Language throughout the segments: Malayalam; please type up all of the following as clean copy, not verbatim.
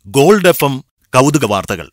ഗോൾഡ് FM കൗതുക വാർത്തകൾ.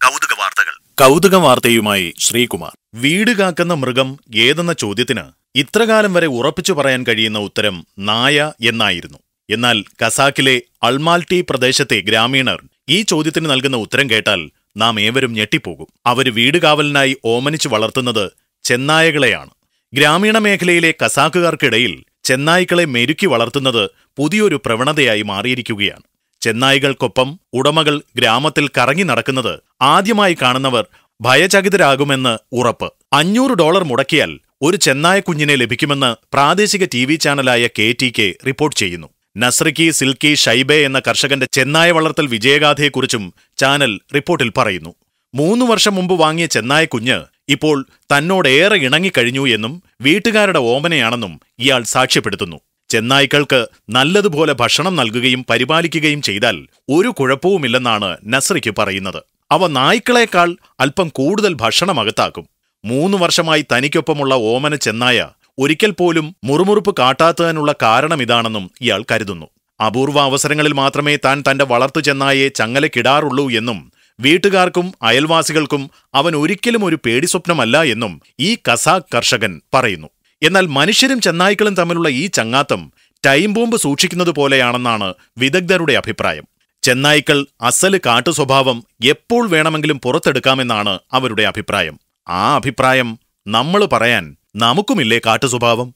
കൗതുക വാർത്തയുമായി ശ്രീകുമാർ. വീട് കാക്കുന്ന മൃഗം ഏതെന്ന ചോദ്യത്തിന് ഇത്രകാലം വരെ ഉറപ്പിച്ചു പറയാൻ കഴിയുന്ന ഉത്തരം നായ എന്നായിരുന്നു. എന്നാൽ കസാക്കിലെ അൾമാൽട്ടി പ്രദേശത്തെ ഗ്രാമീണർ ഈ ചോദ്യത്തിന് നൽകുന്ന ഉത്തരം കേട്ടാൽ നാം ഏവരും ഞെട്ടിപ്പോകും. അവര് വീട് കാവലിനായി ഓമനിച്ചു വളർത്തുന്നത് ചെന്നായകളെയാണ്. ഗ്രാമീണ മേഖലയിലെ കസാക്കുകാർക്കിടയിൽ ചെന്നായ്ക്കളെ മെരുക്കി വളർത്തുന്നത് പുതിയൊരു പ്രവണതയായി മാറിയിരിക്കുകയാണ്. ചെന്നായികൾക്കൊപ്പം ഉടമകൾ ഗ്രാമത്തിൽ കറങ്ങി നടക്കുന്നത് ആദ്യമായി കാണുന്നവർ ഭയചകിതരാകുമെന്ന് ഉറപ്പ്. $500 മുടക്കിയാൽ ഒരു ചെന്നായ കുഞ്ഞിനെ ലഭിക്കുമെന്ന് പ്രാദേശിക TV ചാനലായ KTK റിപ്പോർട്ട് ചെയ്യുന്നു. നസ്രിക്കി സിൽക്കി ഷൈബെ എന്ന കർഷകന്റെ ചെന്നായ വളർത്തൽ വിജയഗാഥയെക്കുറിച്ചും ചാനൽ റിപ്പോർട്ടിൽ പറയുന്നു. 3 വർഷം മുമ്പ് വാങ്ങിയ ചെന്നായ കുഞ്ഞ് ഇപ്പോൾ തന്നോടേറെ ഇണങ്ങിക്കഴിഞ്ഞു എന്നും വീട്ടുകാരുടെ ഓമനയാണെന്നും ഇയാൾ സാക്ഷ്യപ്പെടുത്തുന്നു. ചെന്നായ്ക്കൾക്ക് നല്ലതുപോലെ ഭക്ഷണം നൽകുകയും പരിപാലിക്കുകയും ചെയ്താൽ ഒരു കുഴപ്പവുമില്ലെന്നാണ് നസ്രിക്ക് പറയുന്നത്. അവ നായ്ക്കളേക്കാൾ അല്പം കൂടുതൽ ഭക്ഷണം അകത്താക്കും. 3 വർഷമായി തനിക്കൊപ്പമുള്ള ഓമന ചെന്നായ ഒരിക്കൽ പോലും മുറുമുറുപ്പ് കാട്ടാത്തതിനുള്ള കാരണമിതാണെന്നും ഇയാൾ കരുതുന്നു. അപൂർവ അവസരങ്ങളിൽ മാത്രമേ താൻ തന്റെ വളർത്തു ചെന്നായെ ചങ്ങലക്കിടാറുള്ളൂ എന്നും വീട്ടുകാർക്കും അയൽവാസികൾക്കും അവൻ ഒരിക്കലും ഒരു പേടിസ്വപ്നമല്ല എന്നും ഈ കസാക്ക് കർഷകൻ പറയുന്നു. എന്നാൽ മനുഷ്യരും ചെന്നായ്ക്കളും തമ്മിലുള്ള ഈ ചങ്ങാത്തം ടൈം ബോംബ് സൂക്ഷിക്കുന്നത് പോലെയാണെന്നാണ് വിദഗ്ധരുടെ അഭിപ്രായം. ചെന്നായ്ക്കൾ അസല് കാട്ടു സ്വഭാവം എപ്പോൾ വേണമെങ്കിലും പുറത്തെടുക്കാമെന്നാണ് അവരുടെ അഭിപ്രായം. ആ അഭിപ്രായം നമ്മൾ പറയാൻ നമുക്കുമില്ലേ കാട്ടു സ്വഭാവം?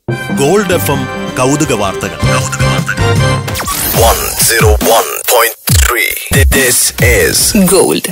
ഗോൾഡ് FM കൗതുക വാർത്തകൾ. 101.3. This is Gold.